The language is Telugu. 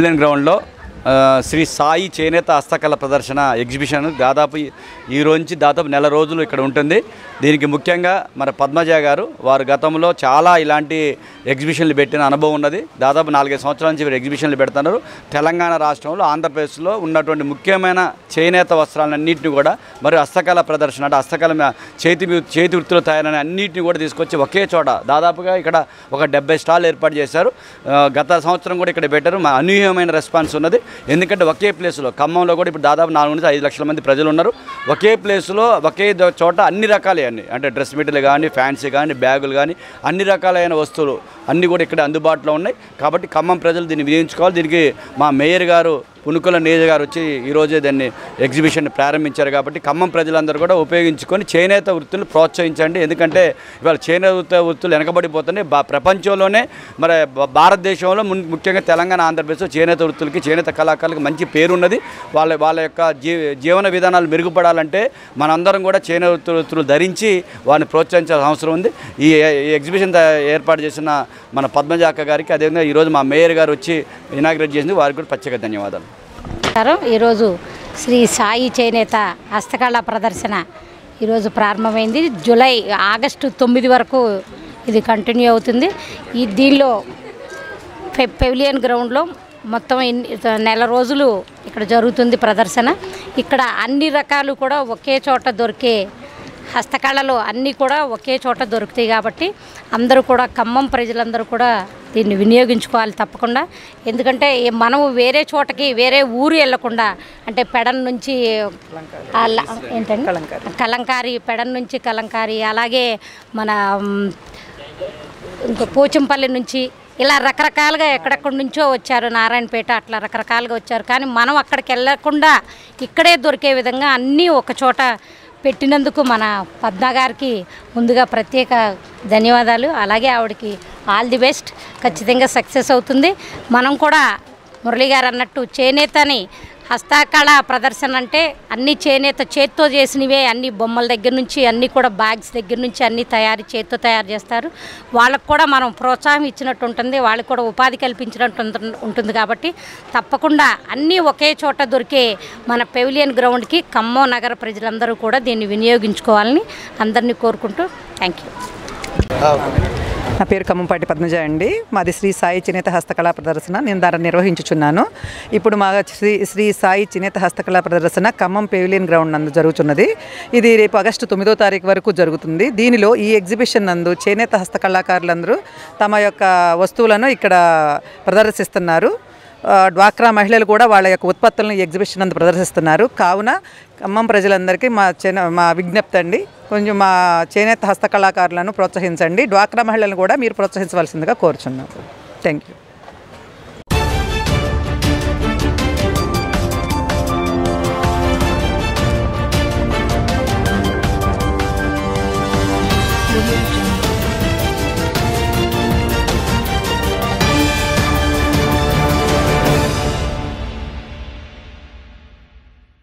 పెవిలియన్ గ్రౌండ్లో శ్రీ సాయి చేనేత హస్తకళ ప్రదర్శన ఎగ్జిబిషన్ దాదాపు ఈ రోజు నుంచి దాదాపు నెల రోజులు ఇక్కడ ఉంటుంది. దీనికి ముఖ్యంగా మన పద్మజ గారు వారు గతంలో చాలా ఇలాంటి ఎగ్జిబిషన్లు పెట్టిన అనుభవం ఉన్నది. దాదాపు 4-5 సంవత్సరాల నుంచి వీరు ఎగ్జిబిషన్లు పెడుతున్నారు. తెలంగాణ రాష్ట్రంలో, ఆంధ్రప్రదేశ్లో ఉన్నటువంటి ముఖ్యమైన చేనేత వస్త్రాలన్నింటినీ కూడా మరియు హస్తకళ ప్రదర్శన అంటే హస్తకళ చేతి వృత్తులు తయారైన అన్నింటినీ కూడా తీసుకొచ్చి ఒకే చోట దాదాపుగా ఇక్కడ ఒక 70 స్టాల్ ఏర్పాటు చేశారు. గత సంవత్సరం కూడా ఇక్కడ పెట్టారు. అనూహ్యమైన రెస్పాన్స్ ఉన్నది. ఎందుకంటే ఒకే ప్లేస్లో ఖమ్మంలో కూడా ఇప్పుడు దాదాపు 4 నుంచి 5 లక్షల మంది ప్రజలు ఉన్నారు. ఒకే ప్లేస్లో ఒకే చోట అన్ని రకాలే అంటే డ్రెస్ మెటీరియల్ కానీ, ఫ్యాన్సీ కానీ, బ్యాగులు కానీ అన్ని రకాలైన వస్తువులు అన్నీ కూడా ఇక్కడ అందుబాటులో ఉన్నాయి. కాబట్టి ఖమ్మం ప్రజలు దీన్ని వినియోగించుకోవాలి. దీనికి మా మేయర్ గారు పునుకుల నేజ గారు వచ్చి ఈరోజే దాన్ని ఎగ్జిబిషన్ ప్రారంభించారు. కాబట్టి ఖమ్మం ప్రజలందరూ కూడా ఉపయోగించుకొని చేనేత వృత్తులు ప్రోత్సహించండి. ఎందుకంటే ఇవాళ చేనేత వృత్తులు వెనకబడిపోతున్నాయి. ప్రపంచంలోనే మరి భారతదేశంలో ముఖ్యంగా తెలంగాణ, ఆంధ్రప్రదేశ్లో చేనేత వృత్తులకి, చేనేత కళాకారులకు మంచి పేరున్నది. వాళ్ళ యొక్క జీవన విధానాలు మెరుగుపడాలంటే మనందరం కూడా చేనేత వృత్తులు ధరించి వారిని ప్రోత్సహించాల్సిన అవసరం ఉంది. ఈ ఎగ్జిబిషన్ ఏర్పాటు చేసిన మన పద్మజాక్క గారికి, అదేవిధంగా ఈరోజు మా మేయర్ గారు వచ్చి ఇనాగ్రేట్ చేసింది, వారికి కూడా ప్రత్యేక ధన్యవాదాలు. ఈరోజు శ్రీ సాయి చేనేత హస్తకళ ప్రదర్శన ఈరోజు ప్రారంభమైంది. ఆగస్టు 9 వరకు ఇది కంటిన్యూ అవుతుంది. దీనిలో పెవిలియన్ గ్రౌండ్లో మొత్తం నెల రోజులు ఇక్కడ జరుగుతుంది ప్రదర్శన. ఇక్కడ అన్ని రకాలు కూడా ఒకే చోట దొరికే హస్తకళలు అన్నీ కూడా ఒకే చోట దొరుకుతాయి. కాబట్టి అందరూ కూడా ఖమ్మం ప్రజలందరూ కూడా దీన్ని వినియోగించుకోవాలి తప్పకుండా. ఎందుకంటే మనం వేరే చోటకి, వేరే ఊరు వెళ్ళకుండా, అంటే పెడన్ నుంచి ఏంటంటే కలంకారీ, పెడన్ నుంచి కలంకారీ, అలాగే మన ఇంకా పోచంపల్లి నుంచి ఇలా రకరకాలుగా ఎక్కడెక్కడి నుంచో వచ్చారు, నారాయణపేట అట్లా రకరకాలుగా వచ్చారు. కానీ మనం అక్కడికి వెళ్ళకుండా ఇక్కడే దొరికే విధంగా అన్నీ ఒక చోట పెట్టినందుకు మన పద్మ గారికి ముందుగా ప్రత్యేక ధన్యవాదాలు. అలాగే ఆవిడకి ఆల్ ది బెస్ట్. ఖచ్చితంగా సక్సెస్ అవుతుంది. మనం కూడా మురళి గారు అన్నట్టు చేనేతని హస్తకళ ప్రదర్శన అంటే అన్ని చేనేత చేత్తో చేసినవే, అన్ని బొమ్మల దగ్గర నుంచి అన్నీ కూడా బ్యాగ్స్ దగ్గర నుంచి అన్నీ చేత్తో తయారు చేస్తారు. వాళ్ళకు కూడా మనం ప్రోత్సాహం ఇచ్చినట్టు ఉంటుంది, వాళ్ళకి కూడా ఉపాధి కల్పించినట్టు ఉంటుంది. కాబట్టి తప్పకుండా అన్నీ ఒకే చోట దొరికే మన పెవిలియన్ గ్రౌండ్కి ఖమ్మం నగర ప్రజలందరూ కూడా దీన్ని వినియోగించుకోవాలని అందరినీ కోరుకుంటూ థ్యాంక్ యూ. నా పేరు ఖమ్మంపాటి పద్మజ అండి. మాది శ్రీ సాయి చేనేత హస్తకళా ప్రదర్శన. నేను దాన్ని నిర్వహించుచున్నాను. ఇప్పుడు మా శ్రీ సాయి చేనేత హస్తకళా ప్రదర్శన ఖమ్మం పెవిలియన్ గ్రౌండ్ నందు జరుగుతున్నది. ఇది రేపు ఆగస్టు 9వ తారీఖు వరకు జరుగుతుంది. దీనిలో ఈ ఎగ్జిబిషన్ నందు చేనేత హస్తకళాకారులందరూ తమ యొక్క వస్తువులను ఇక్కడ ప్రదర్శిస్తున్నారు. డ్వాక్రా మహిళలు కూడా వాళ్ళ యొక్క ఉత్పత్తులను ఎగ్జిబిషన్ నందు ప్రదర్శిస్తున్నారు. కావున ఖమ్మం ప్రజలందరికీ మా విజ్ఞప్తి అండి, కొంచెం మా చేనేత హస్తకళాకారులను ప్రోత్సహించండి. డ్వాక్రా మహిళలను కూడా మీరు ప్రోత్సహించవలసిందిగా కోరుచున్నాను. Thank you.